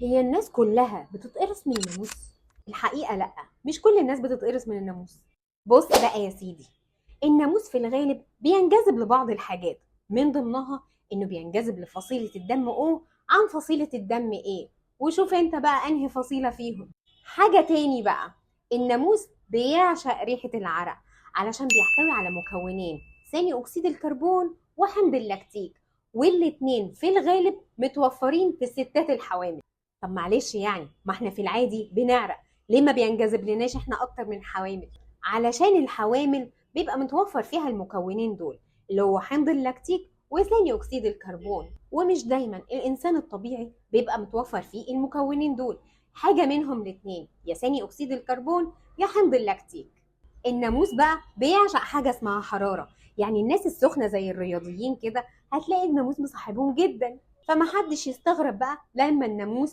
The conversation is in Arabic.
هي الناس كلها بتتقرص من الناموس؟ الحقيقة لأ، مش كل الناس بتتقرص من الناموس. بص بقى يا سيدي، الناموس في الغالب بينجذب لبعض الحاجات، من ضمنها إنه بينجذب لفصيلة الدم O عن فصيلة الدم A. وشوف انت بقى انهي فصيلة فيهم. حاجة تاني بقى، الناموس بيعشق ريحة العرق علشان بيحتوي على مكونين ثاني أكسيد الكربون وحمض اللاكتيك، والاتنين في الغالب متوفرين في الستات الحوامل. طب معلش يعني، ما احنا في العادي بنعرق، ليه ما بينجذب لناش احنا اكتر من الحوامل؟ علشان الحوامل بيبقى متوفر فيها المكونين دول، اللي هو حمض اللاكتيك وثاني اكسيد الكربون، ومش دايما الانسان الطبيعي بيبقى متوفر فيه المكونين دول، حاجه منهم الاتنين، يا ثاني اكسيد الكربون يا حمض اللاكتيك. الناموس بقى بيعشق حاجه اسمها حراره، يعني الناس السخنه زي الرياضيين كده هتلاقي الناموس مصاحبهم جدا. فمحدش يستغرب بقى لما الناموس